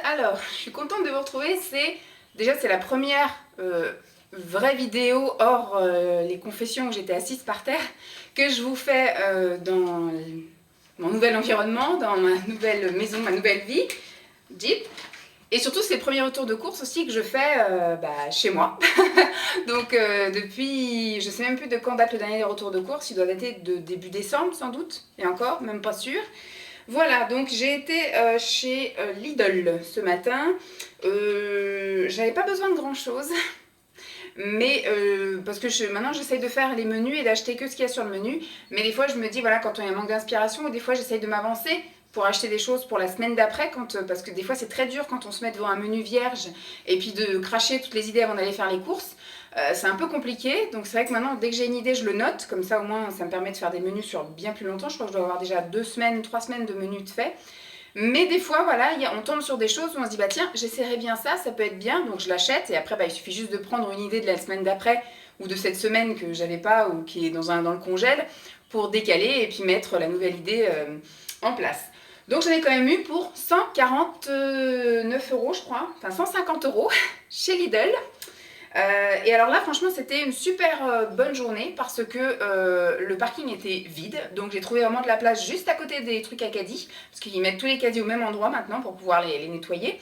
Alors, je suis contente de vous retrouver. C'est la première vraie vidéo hors les confessions où j'étais assise par terre que je vous fais dans mon nouvel environnement, dans ma nouvelle maison, ma nouvelle vie, Jeep. Et surtout, c'est le premier retour de course aussi que je fais chez moi. Donc depuis, je sais même plus de quand date le dernier retour de course, il doit dater de début décembre sans doute, et encore, même pas sûr. Voilà, donc j'ai été chez Lidl ce matin. J'avais pas besoin de grand chose, mais parce que maintenant j'essaye de faire les menus et d'acheter que ce qu'il y a sur le menu. Mais des fois je me dis, voilà, quand on a un manque d'inspiration, ou des fois j'essaye de m'avancer pour acheter des choses pour la semaine d'après, parce que des fois c'est très dur quand on se met devant un menu vierge et puis de cracher toutes les idées avant d'aller faire les courses. C'est un peu compliqué, donc c'est vrai que maintenant dès que j'ai une idée je le note, comme ça au moins ça me permet de faire des menus sur bien plus longtemps. Je crois que je dois avoir déjà 2 semaines, 3 semaines de menus de fait. Mais des fois voilà, on tombe sur des choses où on se dit bah tiens, j'essaierai bien ça peut être bien, donc je l'achète et après il suffit juste de prendre une idée de la semaine d'après ou de cette semaine que j'avais pas ou qui est dans le congèle pour décaler et puis mettre la nouvelle idée en place. Donc j'en ai quand même eu pour 149 € je crois, enfin 150 € chez Lidl. Et alors là franchement c'était une super bonne journée parce que le parking était vide, donc j'ai trouvé vraiment de la place juste à côté des trucs à caddie, parce qu'ils mettent tous les caddies au même endroit maintenant pour pouvoir les nettoyer.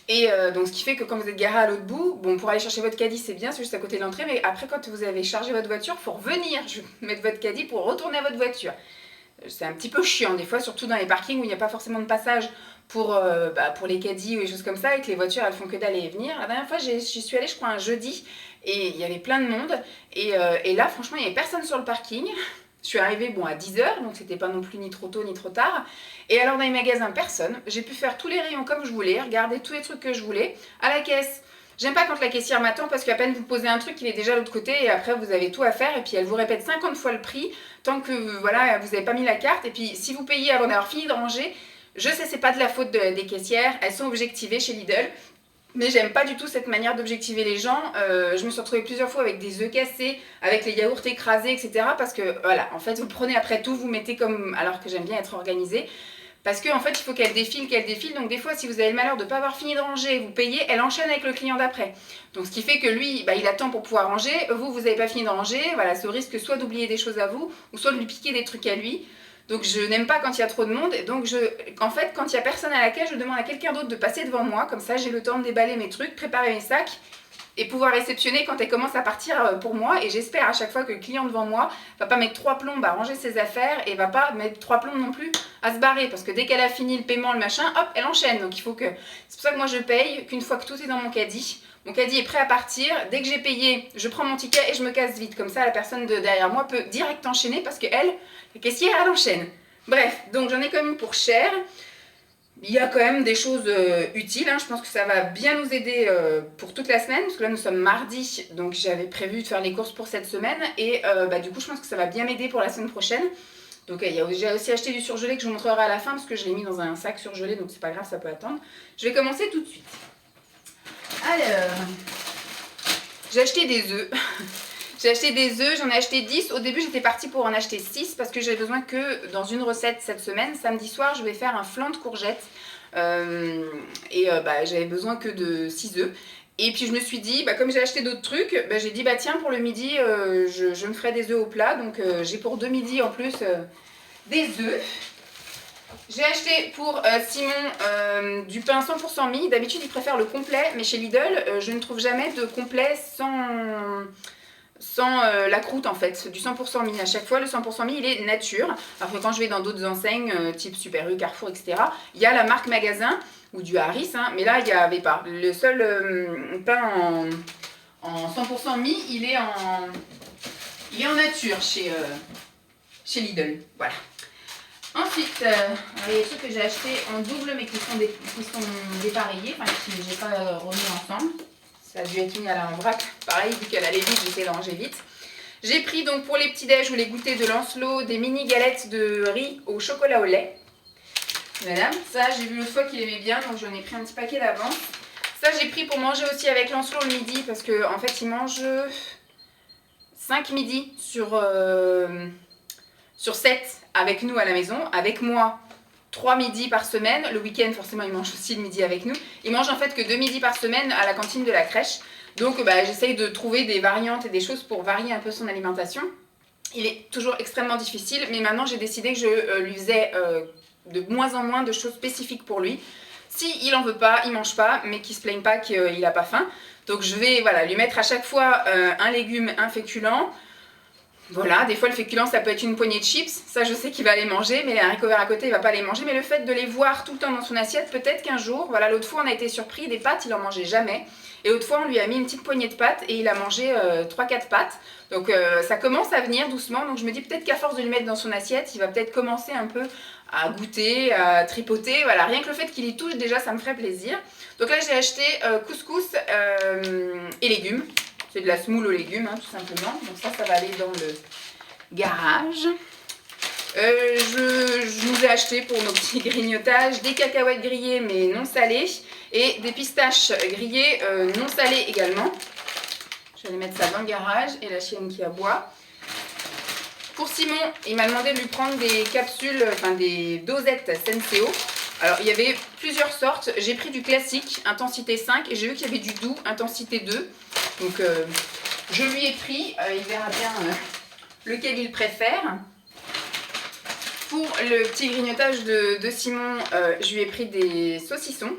Et donc ce qui fait que quand vous êtes garé à l'autre bout, bon, pour aller chercher votre caddie c'est bien, c'est juste à côté de l'entrée, mais après quand vous avez chargé votre voiture, il faut revenir mettre votre caddie pour retourner à votre voiture. C'est un petit peu chiant des fois, surtout dans les parkings où il n'y a pas forcément de passage pour les caddies ou des choses comme ça et que les voitures elles font que d'aller et venir. La dernière fois j'y suis allée je crois un jeudi et il y avait plein de monde et là franchement il n'y avait personne sur le parking. Je suis arrivée à 10h, donc c'était pas non plus ni trop tôt ni trop tard. Et alors dans les magasins, personne. J'ai pu faire tous les rayons comme je voulais, regarder tous les trucs que je voulais. À la caisse, j'aime pas quand la caissière m'attend parce qu'à peine vous posez un truc, il est déjà de l'autre côté et après vous avez tout à faire et puis elle vous répète 50 fois le prix tant que voilà, vous n'avez pas mis la carte. Et puis si vous payez avant d'avoir fini de ranger, je sais c'est pas de la faute des caissières, elles sont objectivées chez Lidl. Mais j'aime pas du tout cette manière d'objectiver les gens. Je me suis retrouvée plusieurs fois avec des œufs cassés, avec les yaourts écrasés, etc. Parce que voilà, en fait vous prenez après tout, vous mettez comme... Alors que j'aime bien être organisée. Parce qu'en fait il faut qu'elle défile. Donc des fois si vous avez le malheur de ne pas avoir fini de ranger, vous payez, elle enchaîne avec le client d'après. Donc ce qui fait que lui, il attend pour pouvoir ranger. Vous n'avez pas fini de ranger. Voilà, ce risque soit d'oublier des choses à vous, ou soit de lui piquer des trucs à lui. Donc je n'aime pas quand il y a trop de monde, donc en fait quand il n'y a personne à la caisse, je demande à quelqu'un d'autre de passer devant moi, comme ça j'ai le temps de déballer mes trucs, préparer mes sacs et pouvoir réceptionner quand elle commence à partir pour moi. Et j'espère à chaque fois que le client devant moi va pas mettre 3 plombes à ranger ses affaires et va pas mettre 3 plombes non plus à se barrer, parce que dès qu'elle a fini le paiement, le machin, hop, elle enchaîne. Donc il faut que... C'est pour ça que moi je paye qu'une fois que tout est dans mon caddie. Mon caddie est prêt à partir, dès que j'ai payé, je prends mon ticket et je me casse vite. Comme ça la personne derrière moi peut direct enchaîner parce qu'elle, la caissière, elle enchaîne. Bref, donc j'en ai quand même pour cher. Il y a quand même des choses utiles, hein. Je pense que ça va bien nous aider pour toute la semaine, parce que là nous sommes mardi, donc j'avais prévu de faire les courses pour cette semaine. Et du coup je pense que ça va bien m'aider pour la semaine prochaine. Donc j'ai aussi acheté du surgelé que je vous montrerai à la fin, parce que je l'ai mis dans un sac surgelé, donc c'est pas grave, ça peut attendre. Je vais commencer tout de suite. Alors, j'ai acheté des œufs. J'ai acheté des œufs, j'en ai acheté 10. Au début, j'étais partie pour en acheter 6 parce que j'avais besoin que dans une recette cette semaine. Samedi soir, je vais faire un flan de courgettes. J'avais besoin que de 6 œufs. Et puis je me suis dit, comme j'ai acheté d'autres trucs, j'ai dit tiens, pour le midi, je me ferai des œufs au plat. Donc j'ai pour 2 midis en plus des œufs. J'ai acheté pour Simon du pain 100% mie. D'habitude, il préfère le complet, mais chez Lidl, je ne trouve jamais de complet sans la croûte en fait, du 100% mie. À chaque fois, le 100% mie, il est nature. Alors que quand je vais dans d'autres enseignes, type Super U, Carrefour, etc., il y a la marque magasin, ou du Harris, hein, mais là, il n'y avait pas. Le seul pain en 100% mie, il est en nature chez Lidl. Voilà. Ensuite, il y a des trucs que j'ai achetés en double, mais qui sont dépareillés, enfin, que je n'ai pas remis ensemble. Ça a dû être mis à la vrac. Pareil, vu qu'elle allait vite, j'essaie de ranger vite. J'ai pris donc pour les petits déj ou les goûters de Lancelot des mini galettes de riz au chocolat au lait. Madame, ça j'ai vu l'autre fois qu'il aimait bien, donc j'en ai pris un petit paquet d'avance. Ça j'ai pris pour manger aussi avec Lancelot le midi, parce qu'en fait il mange 5 midis sur 7 avec nous à la maison. Avec moi, 3 midis par semaine. Le week-end, forcément, il mange aussi le midi avec nous. Il mange en fait que 2 midis par semaine à la cantine de la crèche. Donc j'essaye de trouver des variantes et des choses pour varier un peu son alimentation. Il est toujours extrêmement difficile, mais maintenant j'ai décidé que je lui faisais de moins en moins de choses spécifiques pour lui. Si il en veut pas, il mange pas, mais qu'il se plaigne pas qu'il a pas faim. Donc je vais lui mettre à chaque fois un légume, un féculent. Voilà, des fois le féculent ça peut être une poignée de chips, ça je sais qu'il va les manger, mais les haricots verts à côté il va pas les manger. Mais le fait de les voir tout le temps dans son assiette, peut-être qu'un jour, voilà, l'autre fois on a été surpris, des pâtes il en mangeait jamais. Et l'autre fois on lui a mis une petite poignée de pâtes et il a mangé 3-4 pâtes. Donc ça commence à venir doucement, donc je me dis peut-être qu'à force de lui mettre dans son assiette, il va peut-être commencer un peu à goûter, à tripoter. Voilà, rien que le fait qu'il y touche déjà ça me ferait plaisir. Donc là j'ai acheté couscous et légumes. C'est de la semoule aux légumes, hein, tout simplement. Donc ça va aller dans le garage. Je nous ai acheté pour nos petits grignotages des cacahuètes grillées mais non salées et des pistaches grillées non salées également. Je vais aller mettre ça dans le garage et la chienne qui aboie. Pour Simon, il m'a demandé de lui prendre des capsules, enfin des dosettes Senseo. Alors il y avait plusieurs sortes, j'ai pris du classique, intensité 5 et j'ai vu qu'il y avait du doux, intensité 2. Donc je lui ai pris, il verra bien lequel il préfère. Pour le petit grignotage de Simon, je lui ai pris des saucissons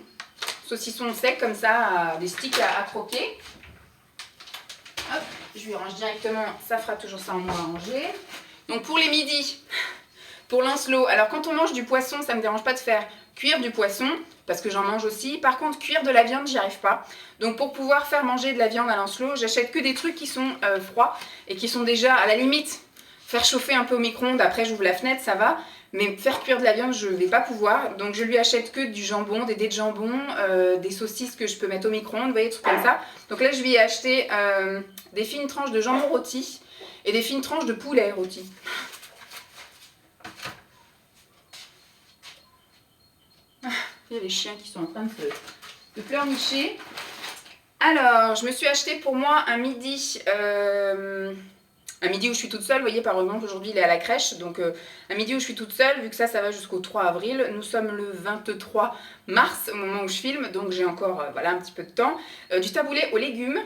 secs comme ça, des sticks à croquer. Hop, je lui range directement, ça fera toujours ça en moins à ranger. Donc pour les midis, pour Lancelot, alors quand on mange du poisson, ça ne me dérange pas de faire cuire du poisson, parce que j'en mange aussi. Par contre, cuire de la viande, j'y arrive pas. Donc pour pouvoir faire manger de la viande à Lancelot, j'achète que des trucs qui sont froids et qui sont déjà à la limite. Faire chauffer un peu au micro-ondes, après j'ouvre la fenêtre, ça va. Mais faire cuire de la viande, je ne vais pas pouvoir. Donc je lui achète que du jambon, des dés de jambon, des saucisses que je peux mettre au micro-ondes, vous voyez, des trucs comme ça. Donc là, je lui ai acheté des fines tranches de jambon rôti et des fines tranches de poulet rôti. Il y a les chiens qui sont en train de pleurnicher. Alors, je me suis acheté pour moi un midi où je suis toute seule. Vous voyez, par exemple, aujourd'hui, il est à la crèche. Donc, un midi où je suis toute seule, vu que ça va jusqu'au 3 avril. Nous sommes le 23 mars, au moment où je filme. Donc, j'ai encore voilà, un petit peu de temps. Du taboulé aux légumes.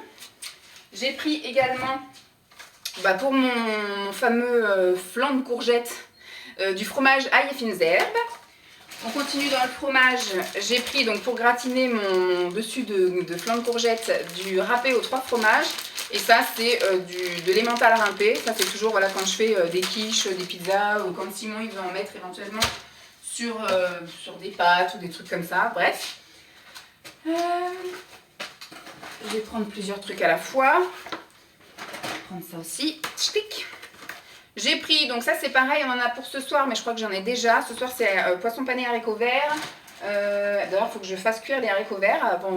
J'ai pris également, pour mon fameux flan de courgettes, du fromage ail et fines herbes. On continue dans le fromage, j'ai pris donc pour gratiner mon dessus de flan de courgettes du râpé aux 3 fromages. Et ça c'est de l'emmental râpé, ça c'est toujours voilà, quand je fais des quiches, des pizzas ou quand Simon il veut en mettre éventuellement sur des pâtes ou des trucs comme ça, bref. Je vais prendre plusieurs trucs à la fois. Je vais prendre ça aussi, Tchik. J'ai pris, donc ça c'est pareil, on en a pour ce soir, mais je crois que j'en ai déjà. Ce soir c'est poisson pané haricots verts. D'ailleurs il faut que je fasse cuire les haricots verts avant,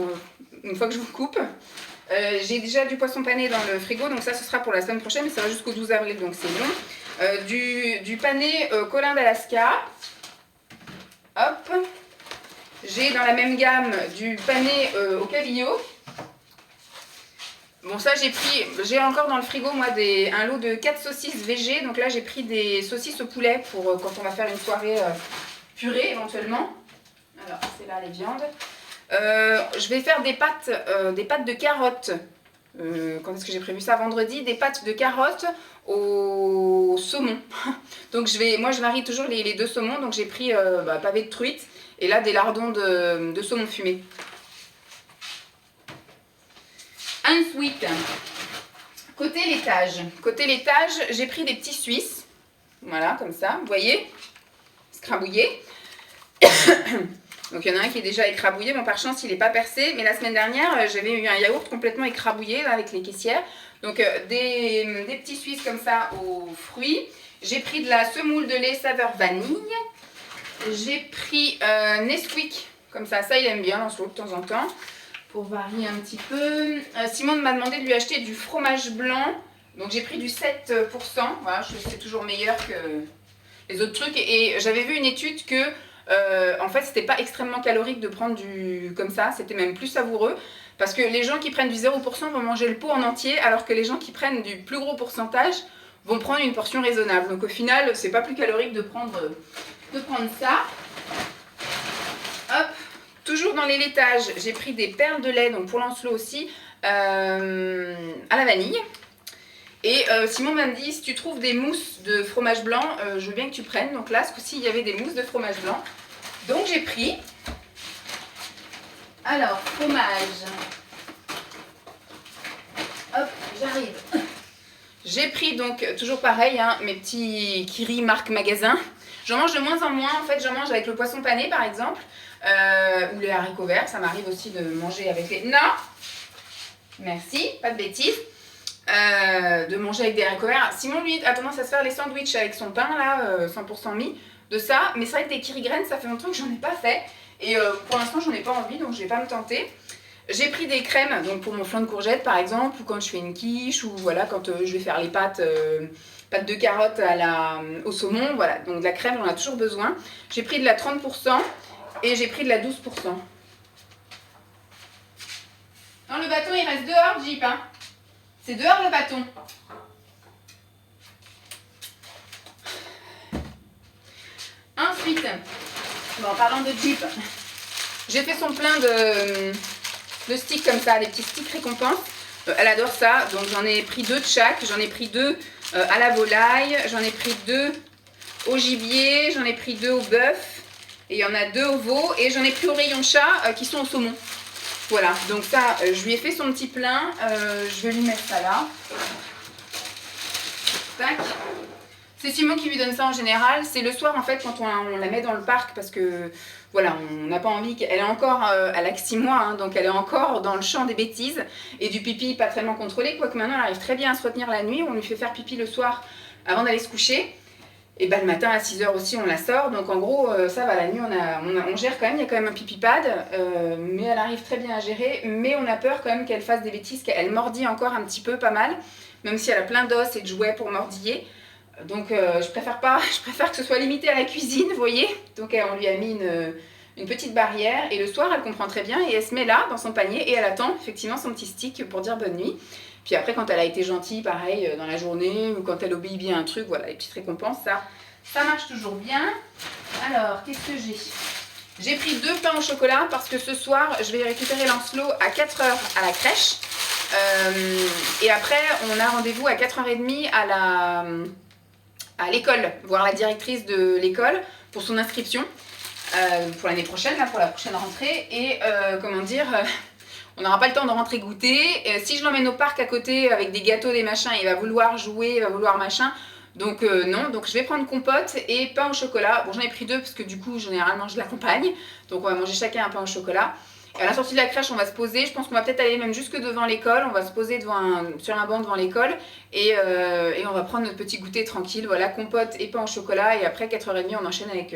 une fois que je vous coupe. J'ai déjà du poisson pané dans le frigo, donc ça ce sera pour la semaine prochaine, mais ça va jusqu'au 12 avril, donc c'est long. Du pané colin d'Alaska. Hop. J'ai dans la même gamme du pané au cabillaud. Bon ça j'ai encore dans le frigo moi un lot de 4 saucisses végé, donc là j'ai pris des saucisses au poulet pour quand on va faire une soirée purée éventuellement. Alors c'est là les viandes. Je vais faire des pâtes de carottes. Quand est-ce que j'ai prévu ça? Vendredi, des pâtes de carottes au saumon. Donc moi je varie toujours les 2 saumons, donc j'ai pris pavé de truite et là des lardons de saumon fumé. Ensuite, côté laitage, j'ai pris des petits Suisses, voilà, comme ça, vous voyez, écrabouillés. Donc il y en a un qui est déjà écrabouillé, bon par chance il n'est pas percé, mais la semaine dernière j'avais eu un yaourt complètement écrabouillé là, avec les caissières. Donc des petits Suisses comme ça aux fruits. J'ai pris de la semoule de lait saveur vanille. J'ai pris Nesquik, comme ça il aime bien Lancelot de temps en temps. Pour varier un petit peu. Simon m'a demandé de lui acheter du fromage blanc. Donc j'ai pris du 7%. Voilà, c'est toujours meilleur que les autres trucs. Et j'avais vu une étude que en fait c'était pas extrêmement calorique de prendre du comme ça. C'était même plus savoureux. Parce que les gens qui prennent du 0% vont manger le pot en entier. Alors que les gens qui prennent du plus gros pourcentage vont prendre une portion raisonnable. Donc au final c'est pas plus calorique de prendre ça. Toujours dans les laitages, j'ai pris des perles de lait, donc pour Lancelot aussi, à la vanille. Et Simon m'a dit, si tu trouves des mousses de fromage blanc, je veux bien que tu prennes. Donc là, ce coup-ci, il y avait des mousses de fromage blanc. Donc j'ai pris. Alors, fromage. Hop, j'arrive. J'ai pris donc, toujours pareil, hein, mes petits Kiri marque magasin. J'en mange de moins en moins, en fait, j'en mange avec le poisson pané par exemple, ou les haricots verts, ça m'arrive aussi de manger avec les... Non. Merci, pas de bêtises. De manger avec des haricots verts. Simon, lui, a tendance à se faire les sandwichs avec son pain, là, 100% mis, de ça. Mais c'est vrai que des Kiri graines, ça fait longtemps que j'en ai pas fait. Et pour l'instant, j'en ai pas envie, donc je vais pas me tenter. J'ai pris des crèmes, donc pour mon flan de courgettes par exemple, ou quand je fais une quiche, ou voilà, quand je vais faire les pâtes de carottes au saumon, voilà. Donc de la crème, on a toujours besoin. J'ai pris de la 30% et j'ai pris de la 12%. Non, le bâton, il reste dehors, Jeep, hein. C'est dehors le bâton. Ensuite, bon, en parlant de Jeep, j'ai fait son plein de sticks comme ça, des petits sticks récompenses. Elle adore ça, donc j'en ai pris 2 de chaque. J'en ai pris 2 à la volaille, j'en ai pris 2 au gibier, j'en ai pris 2 au bœuf, et il y en a 2 au veau, et j'en ai pris au rayon chat qui sont au saumon. Voilà, donc ça, je lui ai fait son petit plein, je vais lui mettre ça là. Tac. C'est Simon qui lui donne ça en général, c'est le soir en fait quand on la met dans le parc parce que voilà, on n'a pas envie qu'elle est encore, elle a que 6 mois, hein, donc elle est encore dans le champ des bêtises et du pipi pas tellement contrôlé, quoique maintenant elle arrive très bien à se retenir la nuit, on lui fait faire pipi le soir avant d'aller se coucher. Et ben le matin à 6 h aussi on la sort, donc en gros ça va, la nuit on gère quand même, il y a quand même un pipi pad, mais elle arrive très bien à gérer, mais on a peur quand même qu'elle fasse des bêtises, qu'elle mordille encore un petit peu, pas mal, même si elle a plein d'os et de jouets pour mordiller. Donc je préfère que ce soit limité à la cuisine, vous voyez. Donc on lui a mis une petite barrière et le soir elle comprend très bien et elle se met là dans son panier et elle attend effectivement son petit stick pour dire bonne nuit. Puis après quand elle a été gentille, pareil dans la journée ou quand elle obéit bien à un truc, voilà, les petites récompenses, ça marche toujours bien. Alors qu'est-ce que j'ai ? J'ai pris 2 pains au chocolat parce que ce soir je vais récupérer Lancelot à 4 h à la crèche. Et après on a rendez-vous à 4 h 30 à l'école, voir la directrice de l'école pour son inscription pour l'année prochaine, là, pour la prochaine rentrée. Et comment dire, on n'aura pas le temps de rentrer goûter. Et si je l'emmène au parc à côté avec des gâteaux, des machins, il va vouloir jouer, il va vouloir machin. Donc non, donc je vais prendre compote et pain au chocolat. Bon, j'en ai pris 2 parce que du coup, généralement, je l'accompagne. Donc on va manger chacun un pain au chocolat. Et à la sortie de la crèche, on va se poser. Je pense qu'on va peut-être aller même jusque devant l'école. On va se poser sur un banc devant l'école. Et on va prendre notre petit goûter tranquille. Voilà, compote et pain au chocolat. Et après, 4 h 30, on enchaîne avec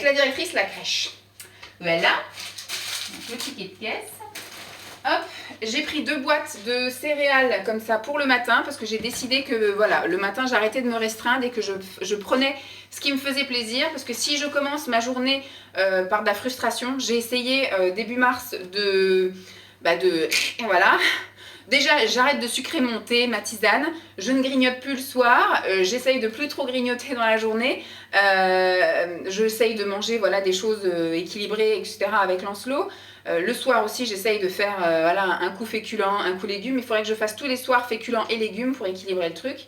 la directrice, la crèche. Voilà. Donc, le ticket de caisse. Hop, j'ai pris 2 boîtes de céréales comme ça pour le matin parce que j'ai décidé que voilà, le matin j'arrêtais de me restreindre et que je prenais ce qui me faisait plaisir parce que si je commence ma journée par de la frustration, j'ai essayé début mars voilà. Déjà, j'arrête de sucrer mon thé, ma tisane, je ne grignote plus le soir, j'essaye de plus trop grignoter dans la journée, j'essaye de manger voilà, des choses équilibrées, etc. avec Lancelot. Le soir aussi, j'essaye de faire voilà, un coup féculent, un coup légumes. Il faudrait que je fasse tous les soirs féculents et légumes pour équilibrer le truc.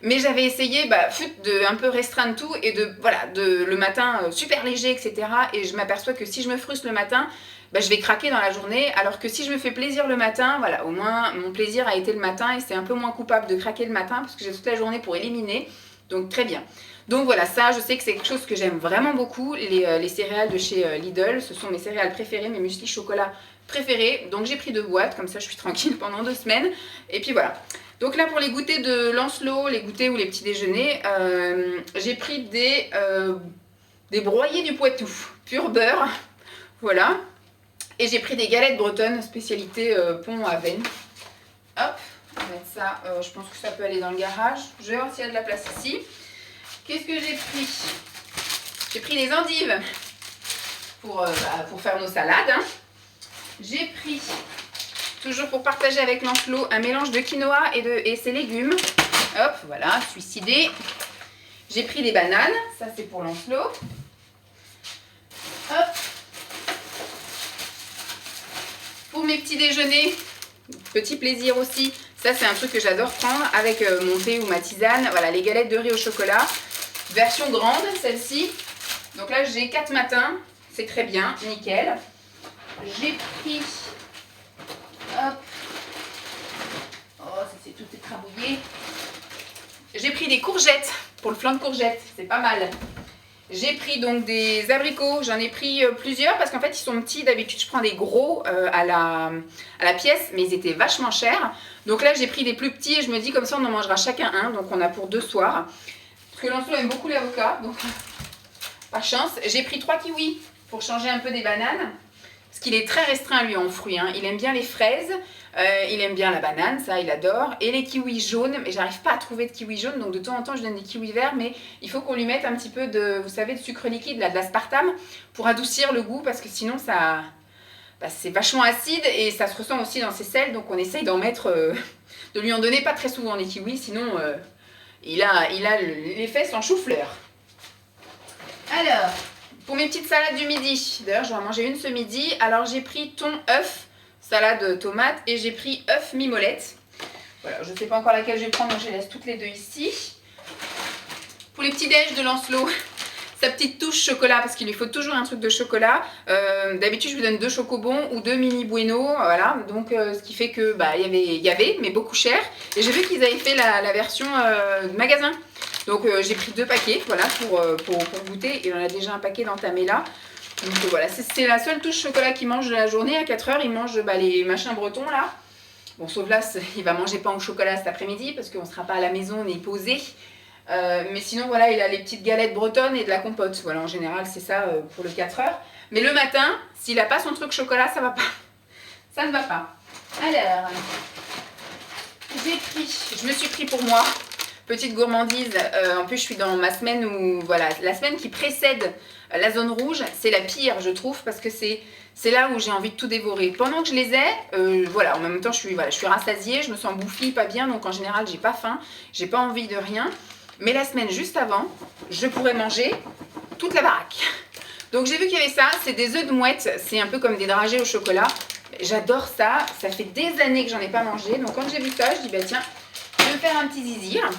Mais j'avais essayé de un peu restreindre tout et le matin super léger, etc. Et je m'aperçois que si je me frustre le matin, je vais craquer dans la journée. Alors que si je me fais plaisir le matin, voilà, au moins mon plaisir a été le matin et c'est un peu moins coupable de craquer le matin parce que j'ai toute la journée pour éliminer. Donc très bien. Donc voilà, ça je sais que c'est quelque chose que j'aime vraiment beaucoup, les céréales de chez Lidl, ce sont mes céréales préférées, mes muesli chocolat préférés. Donc j'ai pris 2 boîtes, comme ça je suis tranquille pendant 2 semaines. Et puis voilà. Donc là pour les goûters de Lancelot, les goûters ou les petits déjeuners, j'ai pris des broyés du Poitou, pur beurre, voilà. Et j'ai pris des galettes bretonnes, spécialité pont à veine. Hop, on va mettre ça, je pense que ça peut aller dans le garage. Je vais voir s'il y a de la place ici. Qu'est-ce que j'ai pris ? J'ai pris des endives pour faire nos salades. Hein. J'ai pris, toujours pour partager avec Lancelot, un mélange de quinoa et ses légumes. Hop, voilà, suicidé. J'ai pris des bananes, ça c'est pour Lancelot. Hop. mes petits déjeuners, petit plaisir aussi, ça c'est un truc que j'adore prendre avec mon thé ou ma tisane. Voilà, les galettes de riz au chocolat, version grande celle-ci. Donc là j'ai 4 matins, c'est très bien, nickel. J'ai pris, hop, oh ça c'est tout écrabouillé. J'ai pris des courgettes pour le flan de courgettes, c'est pas mal. J'ai pris donc des abricots, j'en ai pris plusieurs parce qu'en fait ils sont petits. D'habitude je prends des gros à la pièce, mais ils étaient vachement chers. Donc là j'ai pris des plus petits et je me dis comme ça on en mangera chacun un, donc on a pour 2 soirs. Parce que Lancelot aime beaucoup l'avocat, donc par chance. J'ai pris 3 kiwis pour changer un peu des bananes. Parce qu'il est très restreint lui en fruits, hein. Il aime bien les fraises, il aime bien la banane, ça il adore, et les kiwis jaunes, mais j'arrive pas à trouver de kiwis jaunes, donc de temps en temps je donne des kiwis verts, mais il faut qu'on lui mette un petit peu de, vous savez, de sucre liquide, là, de l'aspartame, pour adoucir le goût, parce que sinon ça, c'est vachement acide, et ça se ressent aussi dans ses selles, donc on essaye d'en mettre, de lui en donner pas très souvent les kiwis, sinon il a les fesses en chou-fleur. Alors... pour mes petites salades du midi, d'ailleurs je vais en manger une ce midi, alors j'ai pris thon, œuf, salade tomate et j'ai pris œuf mimolette. Voilà, je ne sais pas encore laquelle je vais prendre, donc je les laisse toutes les deux ici. Pour les petits déj de Lancelot, sa petite touche chocolat, parce qu'il lui faut toujours un truc de chocolat. D'habitude je lui donne 2 chocobons ou 2 mini bueno, voilà, donc ce qui fait que bah, il y avait, mais beaucoup cher. Et j'ai vu qu'ils avaient fait la version magasin. Donc j'ai pris 2 paquets, voilà, pour goûter. Et on a déjà un paquet d'entamé là. Donc voilà, c'est la seule touche chocolat qu'il mange de la journée. À 4 heures, il mange les machins bretons là. Bon, sauf là, il va manger pain au chocolat cet après-midi parce qu'on ne sera pas à la maison, on est posé. Mais sinon, voilà, il a les petites galettes bretonnes et de la compote. Voilà, en général, c'est ça pour le 4 heures. Mais le matin, s'il n'a pas son truc chocolat, ça va pas. Ça ne va pas. Alors, je me suis pris pour moi. Petite gourmandise, en plus je suis dans ma semaine où, voilà, la semaine qui précède la zone rouge, c'est la pire je trouve, parce que c'est là où j'ai envie de tout dévorer. Pendant que je les ai, voilà, en même temps je suis rassasiée, je me sens bouffie, pas bien, donc en général j'ai pas faim, j'ai pas envie de rien. Mais la semaine juste avant, je pourrais manger toute la baraque. Donc j'ai vu qu'il y avait ça, c'est des œufs de mouette, c'est un peu comme des dragées au chocolat. J'adore ça, ça fait des années que j'en ai pas mangé, donc quand j'ai vu ça, je dis bah tiens, je vais me faire un petit zizir.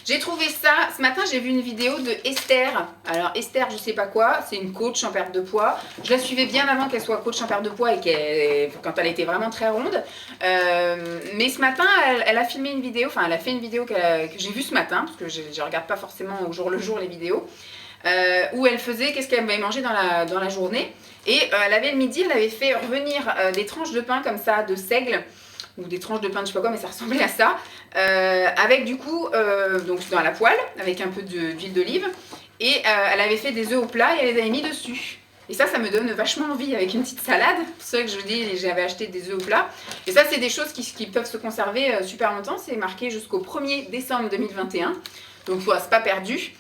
J'ai trouvé ça, ce matin j'ai vu une vidéo de Esther. Alors Esther je sais pas quoi, c'est une coach en perte de poids. Je la suivais bien avant qu'elle soit coach en perte de poids et quand elle était vraiment très ronde. Mais ce matin elle a filmé une vidéo, enfin elle a fait une vidéo que j'ai vue ce matin, parce que je regarde pas forcément au jour le jour les vidéos, où elle faisait qu'est-ce qu'elle avait mangé dans la journée. Et elle avait le midi, elle avait fait revenir des tranches de pain comme ça, de seigle, ou des tranches de pain de je sais pas quoi, mais ça ressemblait à ça, avec du coup, donc dans la poêle, avec un peu d'huile d'olive, et elle avait fait des œufs au plat et elle les avait mis dessus. Et ça me donne vachement envie avec une petite salade. C'est ça que je vous dis, j'avais acheté des œufs au plat. Et ça, c'est des choses qui peuvent se conserver super longtemps. C'est marqué jusqu'au 1er décembre 2021. Donc, c'est pas perdu.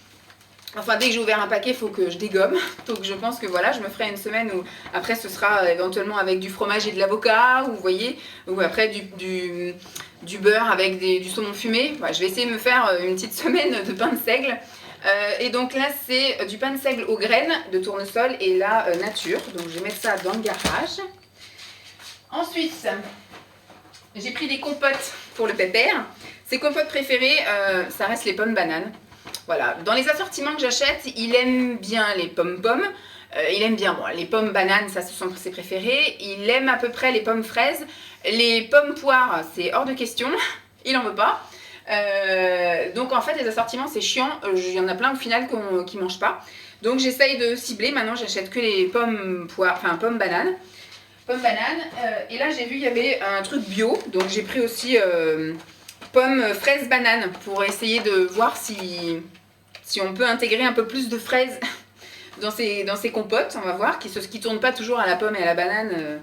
Enfin, dès que j'ai ouvert un paquet, il faut que je dégomme. Donc, je pense que voilà, je me ferai une semaine où après, ce sera éventuellement avec du fromage et de l'avocat, ou vous voyez, ou après du beurre avec du saumon fumé. Voilà, je vais essayer de me faire une petite semaine de pain de seigle. Et donc là, c'est du pain de seigle aux graines de tournesol et la nature. Donc, je vais mettre ça dans le garage. Ensuite, j'ai pris des compotes pour le pépère. Ces compotes préférées, ça reste les pommes bananes. Voilà, dans les assortiments que j'achète, il aime bien les pommes-pommes, il aime bien les pommes bananes, ça ce sont ses préférés, il aime à peu près les pommes fraises, les pommes poires c'est hors de question, il en veut pas. Donc en fait les assortiments c'est chiant, il y en a plein au final qui ne mangent pas. Donc j'essaye de cibler, maintenant j'achète que les pommes poires, enfin pommes bananes. Et là j'ai vu il y avait un truc bio, donc j'ai pris aussi pommes fraises bananes pour essayer de voir si on peut intégrer un peu plus de fraises dans ces compotes, on va voir, qui ne tournent pas toujours à la pomme et à la banane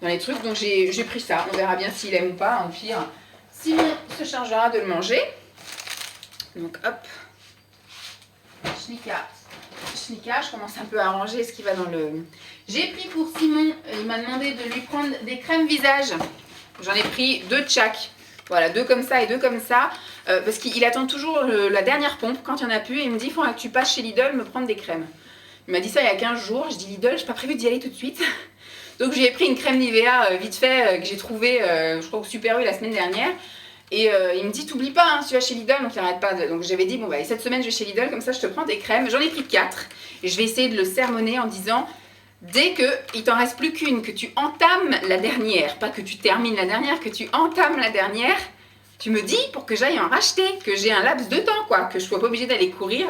dans les trucs. Donc j'ai pris ça, on verra bien s'il aime ou pas, en pire. Simon se chargera de le manger. Donc hop, schnika, je commence un peu à ranger ce qui va dans le... J'ai pris pour Simon, il m'a demandé de lui prendre des crèmes visage. J'en ai pris 2 de chaque. Voilà, 2 comme ça et 2 comme ça, parce qu'il attend toujours la dernière pompe quand il n'y en a plus, et il me dit il faudra que tu passes chez Lidl me prendre des crèmes. Il m'a dit ça il y a 15 jours, je dis Lidl, je n'ai pas prévu d'y aller tout de suite. Donc j'ai pris une crème Nivea vite fait que j'ai trouvée, je crois au Super U la semaine dernière. Et il me dit, t'oublies pas, hein, si tu vas chez Lidl, donc il n'arrête pas. Donc j'avais dit, bon bah cette semaine je vais chez Lidl, comme ça je te prends des crèmes. J'en ai pris 4 et je vais essayer de le sermonner en disant, dès qu'il t'en reste plus qu'une, que tu entames la dernière, pas que tu termines la dernière, que tu entames la dernière, tu me dis pour que j'aille en racheter, que j'ai un laps de temps, quoi, que je sois pas obligée d'aller courir.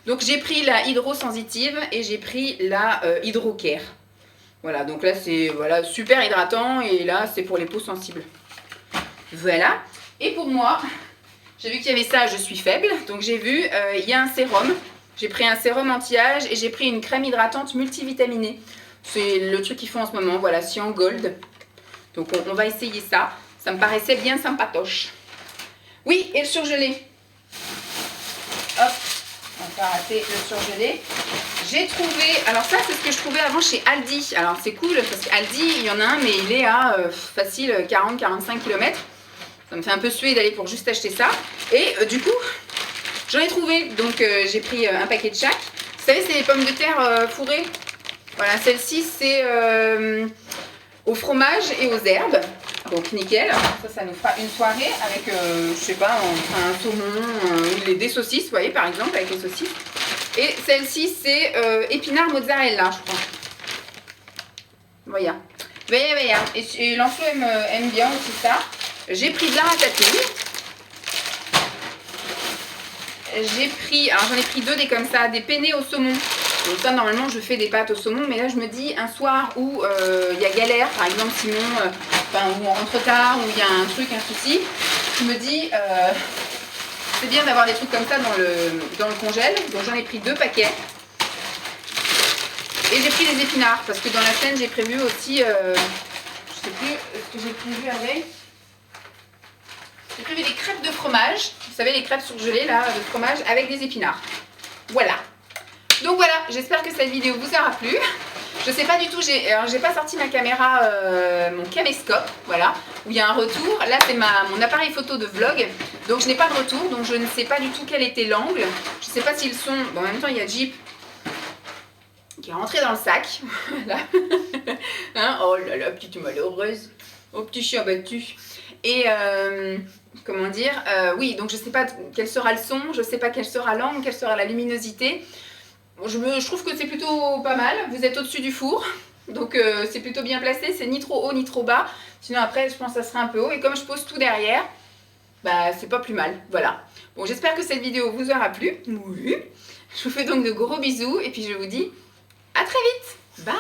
Donc j'ai pris la hydrosensitive et j'ai pris la hydrocare. Voilà, donc là c'est voilà, super hydratant et là c'est pour les peaux sensibles. Voilà. Et pour moi, j'ai vu qu'il y avait ça, je suis faible. Donc j'ai vu, il y a un sérum. J'ai pris un sérum anti-âge et j'ai pris une crème hydratante multivitaminée. C'est le truc qu'ils font en ce moment, voilà, Cyan Gold. Donc on va essayer ça. Ça me paraissait bien sympatoche. Oui, et le surgelé. Hop, on va rater le surgelé. J'ai trouvé, alors ça c'est ce que je trouvais avant chez Aldi. Alors c'est cool parce qu'Aldi, il y en a un, mais il est à facile 40-45 km. Ça me fait un peu suer d'aller pour juste acheter ça. Et du coup, j'en ai trouvé. Donc j'ai pris un paquet de chaque. Vous savez, c'est les pommes de terre fourrées. Voilà, celle-ci c'est au fromage et aux herbes. Donc nickel. Ça nous fera une soirée avec, je sais pas, un saumon, des saucisses, vous voyez, par exemple, avec les saucisses. Et celle-ci c'est épinard mozzarella, je crois. Voilà. Et Lancelot aime bien aussi ça. J'ai pris de la ratatouille. J'ai pris, alors j'en ai pris 2 des comme ça, des penne au saumon. Donc ça normalement je fais des pâtes au saumon, mais là je me dis un soir où il y a galère, par exemple Simon, où on rentre tard, où il y a un truc, un souci, je me dis c'est bien d'avoir des trucs comme ça dans le congèle. Donc j'en ai pris 2 paquets. Et j'ai pris des épinards parce que dans la scène j'ai prévu aussi, je sais plus ce que j'ai prévu avec. J'ai prévu des crêpes de fromage, vous savez les crêpes surgelées là, de fromage avec des épinards. Voilà. Donc voilà, j'espère que cette vidéo vous aura plu. Je sais pas du tout, j'ai pas sorti ma caméra, mon caméscope, voilà, où il y a un retour. Là c'est mon appareil photo de vlog, donc je n'ai pas de retour, donc je ne sais pas du tout quel était l'angle. Je sais pas si le son, bon, en même temps il y a Jeep qui est rentré dans le sac, voilà. Hein, oh là là, petite malheureuse, oh petit chien battu. Et comment dire, oui, donc je sais pas quel sera le son, je sais pas quel sera l'angle, quelle sera la luminosité. Je trouve que c'est plutôt pas mal, vous êtes au-dessus du four, donc c'est plutôt bien placé, c'est ni trop haut ni trop bas, sinon après je pense que ça sera un peu haut, et comme je pose tout derrière, bah c'est pas plus mal, voilà. Bon, j'espère que cette vidéo vous aura plu, oui, je vous fais donc de gros bisous, et puis je vous dis à très vite, bye.